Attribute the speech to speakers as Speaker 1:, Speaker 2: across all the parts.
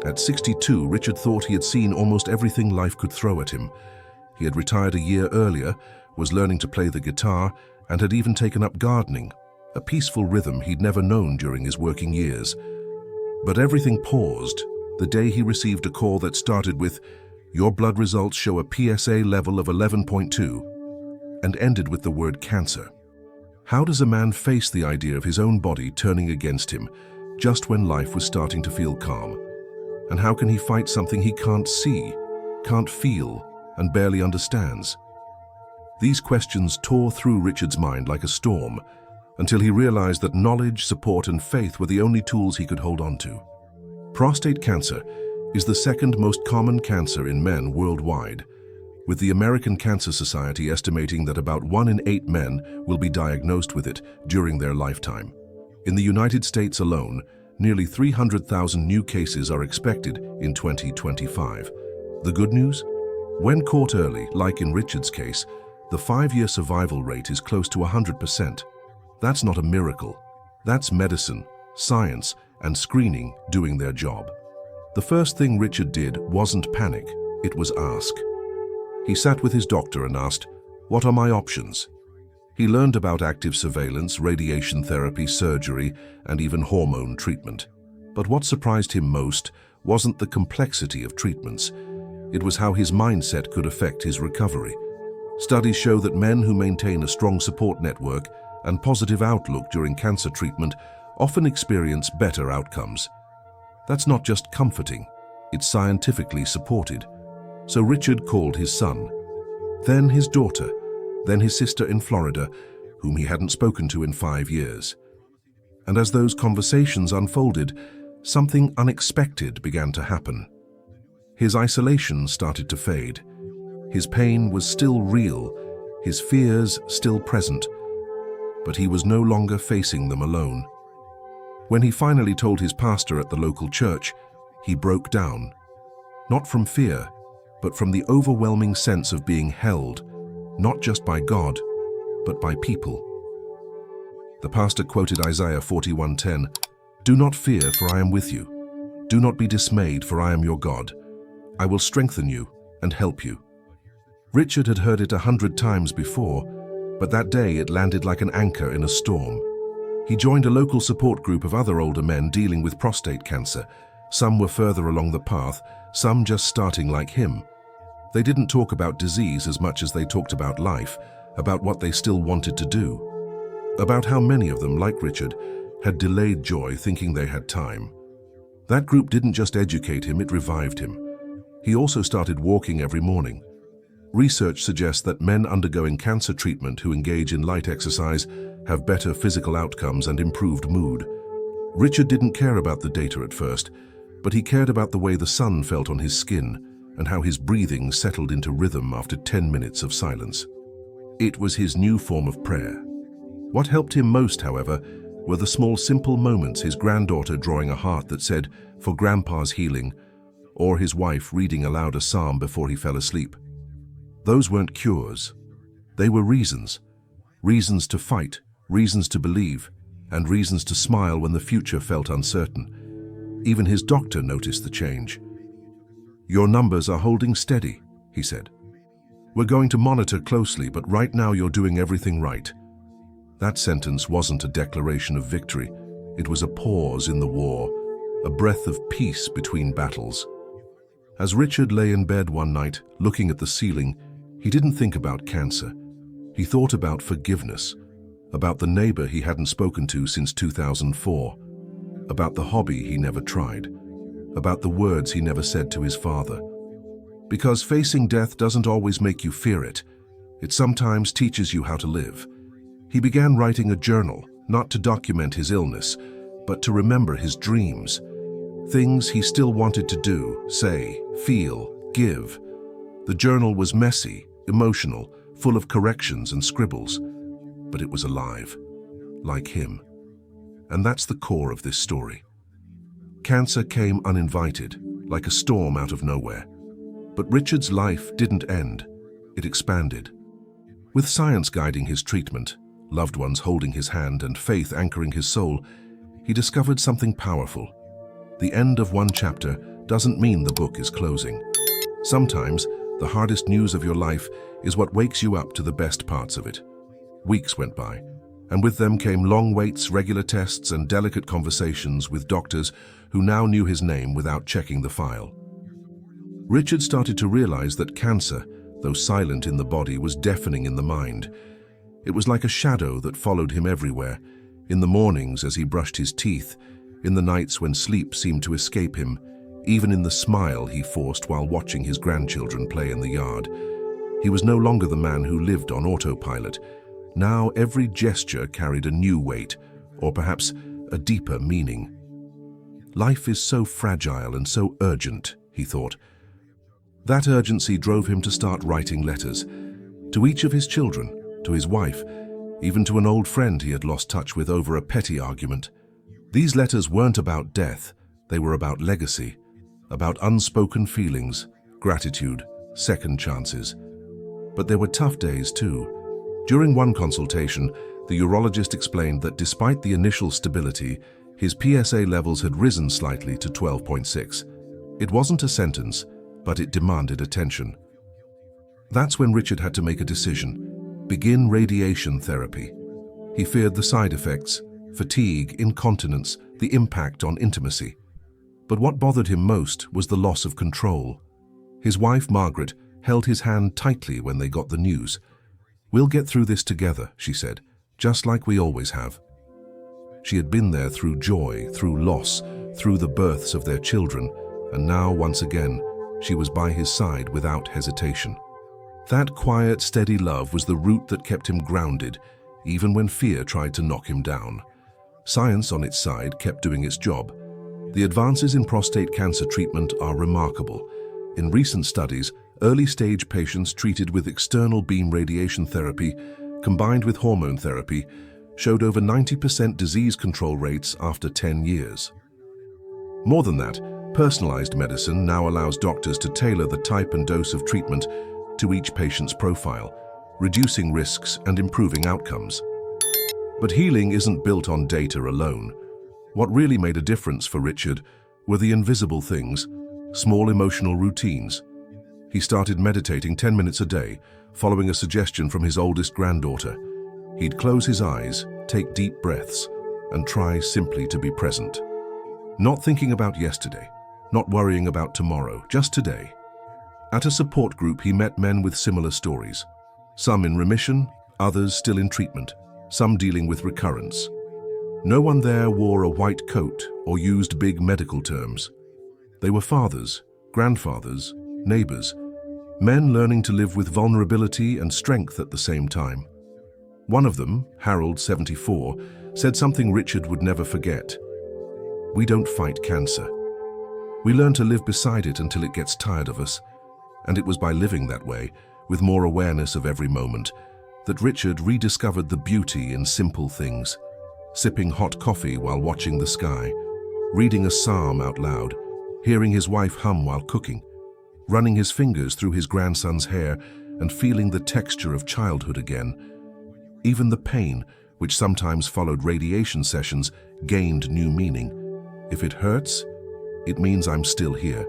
Speaker 1: At 62, Richard thought he had seen almost everything life could throw at him. He had retired a year earlier, was learning to play the guitar, and had even taken up gardening, a peaceful rhythm he'd never known during his working years. But everything paused the day he received a call that started with, "Your blood results show a PSA level of 11.2, and ended with the word cancer. How does a man face the idea of his own body turning against him just when life was starting to feel calm? And how can he fight something he can't see, can't feel, and barely understands? These questions tore through Richard's mind like a storm until he realized that knowledge, support, and faith were the only tools he could hold on to. Prostate cancer is the second most common cancer in men worldwide, with the American Cancer Society estimating that about 1 in 8 men will be diagnosed with it during their lifetime. In the United States alone, nearly 300,000 new cases are expected in 2025. The good news? When caught early, like in Richard's case, the 5-year survival rate is close to 100%. That's not a miracle. That's medicine, science, and screening doing their job. The first thing Richard did wasn't panic, it was ask. He sat with his doctor and asked, "What are my options?" He learned about active surveillance, radiation therapy, surgery, and even hormone treatment. But what surprised him most wasn't the complexity of treatments. It was how his mindset could affect his recovery. Studies show that men who maintain a strong support network and positive outlook during cancer treatment often experience better outcomes. That's not just comforting, it's scientifically supported. So Richard called his son, then his daughter, then his sister in Florida, whom he hadn't spoken to in 5 years. And as those conversations unfolded, something unexpected began to happen. His isolation started to fade. His pain was still real, his fears still present, but he was no longer facing them alone. When he finally told his pastor at the local church, he broke down, not from fear, but from the overwhelming sense of being held, not just by God, but by people. The pastor quoted Isaiah 41:10, "Do not fear, for I am with you. Do not be dismayed, for I am your God. I will strengthen you and help you." Richard had heard it 100 times before, but that day it landed like an anchor in a storm. He joined a local support group of other older men dealing with prostate cancer. Some were further along the path, some just starting like him. They didn't talk about disease as much as they talked about life, about what they still wanted to do, about how many of them, like Richard, had delayed joy thinking they had time. That group didn't just educate him, it revived him. He also started walking every morning. Research suggests that men undergoing cancer treatment who engage in light exercise have better physical outcomes and improved mood. Richard didn't care about the data at first, but he cared about the way the sun felt on his skin and how his breathing settled into rhythm after 10 minutes of silence. It was his new form of prayer. What helped him most, however, were the small, simple moments, his granddaughter drawing a heart that said, "For Grandpa's healing," or his wife reading aloud a psalm before he fell asleep. Those weren't cures. They were reasons. Reasons to fight, reasons to believe, and reasons to smile when the future felt uncertain. Even his doctor noticed the change. "Your numbers are holding steady," he said. "We're going to monitor closely, but right now you're doing everything right." That sentence wasn't a declaration of victory. It was a pause in the war, a breath of peace between battles. As Richard lay in bed one night, looking at the ceiling, he didn't think about cancer. He thought about forgiveness, about the neighbor he hadn't spoken to since 2004, about the hobby he never tried, about the words he never said to his father. Because facing death doesn't always make you fear it. It sometimes teaches you how to live. He began writing a journal, not to document his illness, but to remember his dreams. Things he still wanted to do, say, feel, give. The journal was messy, emotional, full of corrections and scribbles, but it was alive, like him. And that's the core of this story. Cancer came uninvited, like a storm out of nowhere. But Richard's life didn't end, it expanded. With science guiding his treatment, loved ones holding his hand and faith anchoring his soul, he discovered something powerful. The end of one chapter doesn't mean the book is closing. Sometimes, the hardest news of your life is what wakes you up to the best parts of it. Weeks went by, and with them came long waits, regular tests, and delicate conversations with doctors who now knew his name without checking the file. Richard started to realize that cancer, though silent in the body, was deafening in the mind. It was like a shadow that followed him everywhere, in the mornings as he brushed his teeth, in the nights when sleep seemed to escape him, even in the smile he forced while watching his grandchildren play in the yard. He was no longer the man who lived on autopilot. Now every gesture carried a new weight, or perhaps a deeper meaning. Life is so fragile and so urgent, he thought. That urgency drove him to start writing letters, to each of his children, to his wife, even to an old friend he had lost touch with over a petty argument. These letters weren't about death, they were about legacy, about unspoken feelings, gratitude, second chances. But there were tough days too. During one consultation, the urologist explained that despite the initial stability, his PSA levels had risen slightly to 12.6. It wasn't a sentence, but it demanded attention. That's when Richard had to make a decision: begin radiation therapy. He feared the side effects, fatigue, incontinence, the impact on intimacy. But what bothered him most was the loss of control. His wife, Margaret, held his hand tightly when they got the news. "We'll get through this together," she said, "just like we always have." She had been there through joy, through loss, through the births of their children, and now, once again, she was by his side without hesitation. That quiet, steady love was the root that kept him grounded, even when fear tried to knock him down. Science, on its side, kept doing its job. The advances in prostate cancer treatment are remarkable. In recent studies, early-stage patients treated with external beam radiation therapy, combined with hormone therapy, showed over 90% disease control rates after 10 years. More than that, personalized medicine now allows doctors to tailor the type and dose of treatment to each patient's profile, reducing risks and improving outcomes. But healing isn't built on data alone. What really made a difference for Richard were the invisible things, small emotional routines. He started meditating 10 minutes a day, following a suggestion from his oldest granddaughter. He'd close his eyes, take deep breaths, and try simply to be present. Not thinking about yesterday, not worrying about tomorrow, just today. At a support group, he met men with similar stories. Some in remission, others still in treatment, some dealing with recurrence. No one there wore a white coat or used big medical terms. They were fathers, grandfathers, neighbors, men learning to live with vulnerability and strength at the same time. One of them, Harold, 74, said something Richard would never forget. "We don't fight cancer. We learn to live beside it until it gets tired of us." And it was by living that way, with more awareness of every moment, that Richard rediscovered the beauty in simple things. Sipping hot coffee while watching the sky, reading a psalm out loud, hearing his wife hum while cooking, running his fingers through his grandson's hair and feeling the texture of childhood again. Even the pain, which sometimes followed radiation sessions, gained new meaning. If it hurts, it means I'm still here.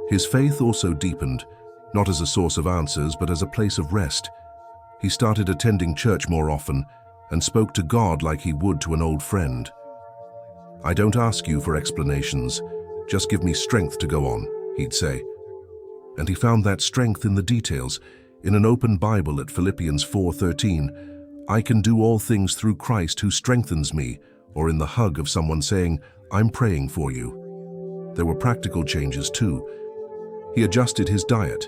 Speaker 1: His faith also deepened, not as a source of answers, but as a place of rest. He started attending church more often and spoke to God like he would to an old friend. "I don't ask you for explanations, just give me strength to go on," he'd say. And he found that strength in the details, in an open Bible at Philippians 4:13, "I can do all things through Christ who strengthens me," or in the hug of someone saying, "I'm praying for you." There were practical changes too. He adjusted his diet,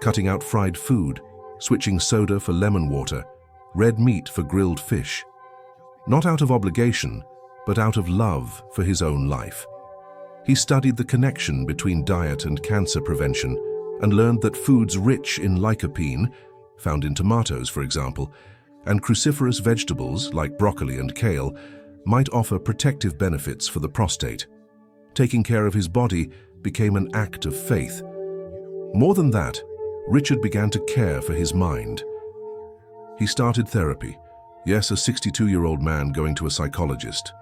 Speaker 1: cutting out fried food, switching soda for lemon water, red meat for grilled fish. Not out of obligation, but out of love for his own life. He studied the connection between diet and cancer prevention and learned that foods rich in lycopene, found in tomatoes for example, and cruciferous vegetables like broccoli and kale might offer protective benefits for the prostate. Taking care of his body became an act of faith. More than that, Richard began to care for his mind. He started therapy, yes, a 62-year-old man going to a psychologist.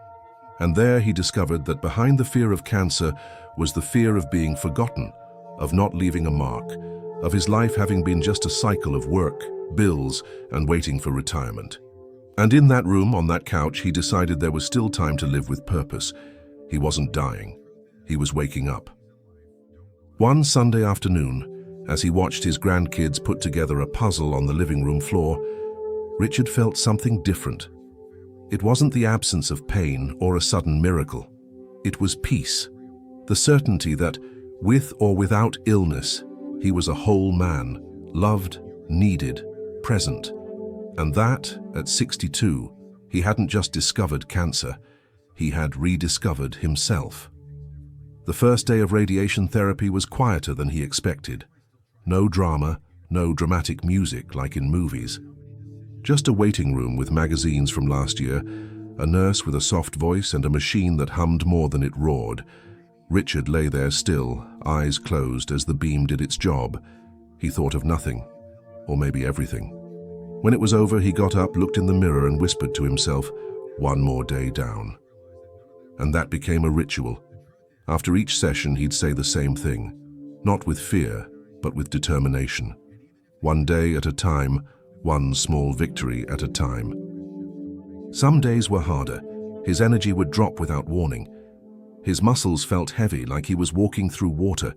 Speaker 1: And there he discovered that behind the fear of cancer was the fear of being forgotten, of not leaving a mark, of his life having been just a cycle of work, bills, and waiting for retirement. And in that room, on that couch, he decided there was still time to live with purpose. He wasn't dying. He was waking up. One Sunday afternoon, as he watched his grandkids put together a puzzle on the living room floor, Richard felt something different. It wasn't the absence of pain or a sudden miracle. It was peace, the certainty that, with or without illness, he was a whole man, loved, needed, present. And that, at 62, he hadn't just discovered cancer, he had rediscovered himself. The first day of radiation therapy was quieter than he expected. No drama, no dramatic music like in movies. Just a waiting room with magazines from last year, a nurse with a soft voice and a machine that hummed more than it roared. Richard lay there still, eyes closed as the beam did its job. He thought of nothing, or maybe everything. When it was over, he got up, looked in the mirror and whispered to himself, "One more day down." And that became a ritual. After each session, he'd say the same thing, not with fear, but with determination. One day at a time, one small victory at a time. Some days were harder. His energy would drop without warning. His muscles felt heavy, like he was walking through water.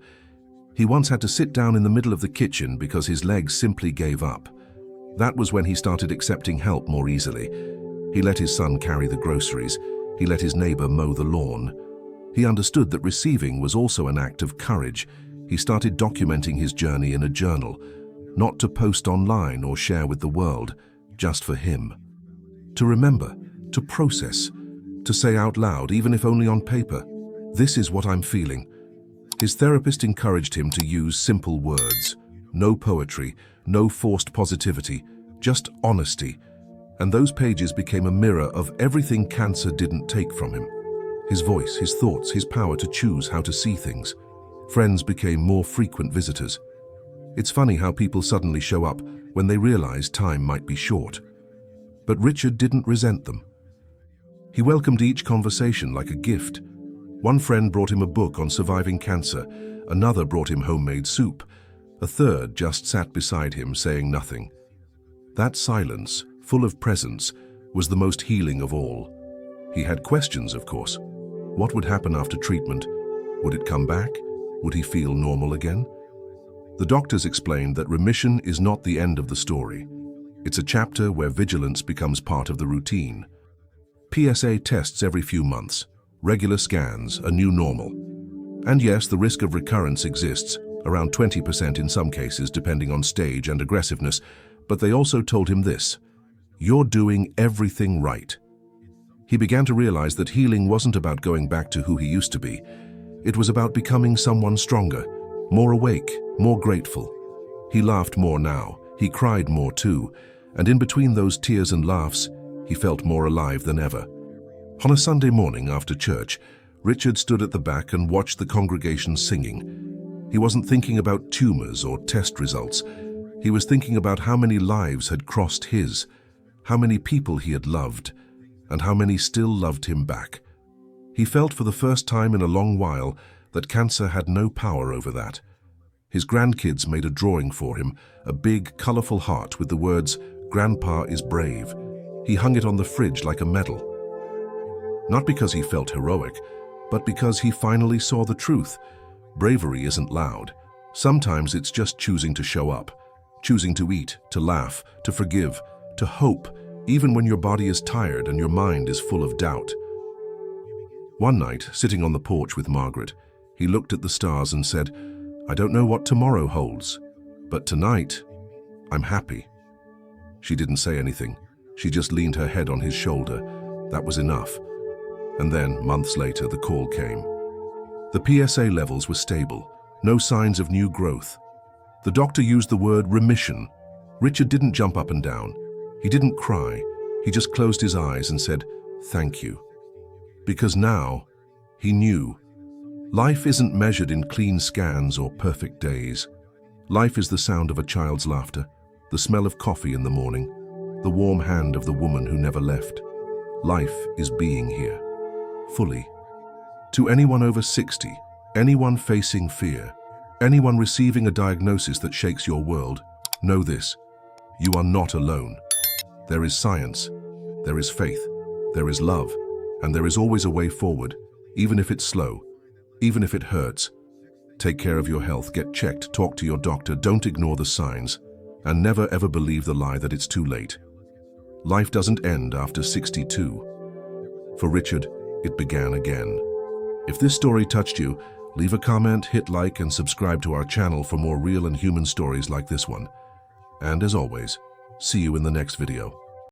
Speaker 1: He once had to sit down in the middle of the kitchen because his legs simply gave up. That was when he started accepting help more easily. He let his son carry the groceries. He let his neighbor mow the lawn. He understood that receiving was also an act of courage. He started documenting his journey in a journal, not to post online or share with the world, just for him. To remember, to process, to say out loud, even if only on paper, "This is what I'm feeling." His therapist encouraged him to use simple words. No poetry, no forced positivity, just honesty. And those pages became a mirror of everything cancer didn't take from him. His voice, his thoughts, his power to choose how to see things. Friends became more frequent visitors. It's funny how people suddenly show up when they realize time might be short. But Richard didn't resent them. He welcomed each conversation like a gift. One friend brought him a book on surviving cancer, another brought him homemade soup, a third just sat beside him saying nothing. That silence, full of presence, was the most healing of all. He had questions, of course. What would happen after treatment? Would it come back? Would he feel normal again? The doctors explained that remission is not the end of the story. It's a chapter where vigilance becomes part of the routine. PSA tests every few months, regular scans, a new normal. And yes, the risk of recurrence exists, around 20% in some cases, depending on stage and aggressiveness, but they also told him this: "You're doing everything right." He began to realize that healing wasn't about going back to who he used to be. It was about becoming someone stronger, more awake, more grateful. He laughed more now, he cried more too, and in between those tears and laughs, he felt more alive than ever. On a Sunday morning after church, Richard stood at the back and watched the congregation singing. He wasn't thinking about tumors or test results. He was thinking about how many lives had crossed his, how many people he had loved, and how many still loved him back. He felt for the first time in a long while that cancer had no power over that. His grandkids made a drawing for him, a big, colorful heart with the words, "Grandpa is brave." He hung it on the fridge like a medal. Not because he felt heroic, but because he finally saw the truth. Bravery isn't loud. Sometimes it's just choosing to show up, choosing to eat, to laugh, to forgive, to hope, even when your body is tired and your mind is full of doubt. One night, sitting on the porch with Margaret, he looked at the stars and said, "I don't know what tomorrow holds, but tonight, I'm happy." She didn't say anything. She just leaned her head on his shoulder. That was enough. And then, months later, the call came. The PSA levels were stable, no signs of new growth. The doctor used the word remission. Richard didn't jump up and down. He didn't cry. He just closed his eyes and said, "Thank you." Because now, he knew. Life isn't measured in clean scans or perfect days. Life is the sound of a child's laughter, the smell of coffee in the morning, the warm hand of the woman who never left. Life is being here. fully. To anyone over 60, anyone facing fear, anyone receiving a diagnosis that shakes your world, know this: you are not alone. There is science, there is faith, there is love, and there is always a way forward, even if it's slow, even if it hurts. Take care of your health, get checked, talk to your doctor, don't ignore the signs, and never ever believe the lie that it's too late. Life doesn't end after 62. For Richard, it began again. If this story touched you, leave a comment, hit like, and subscribe to our channel for more real and human stories like this one. And as always, see you in the next video.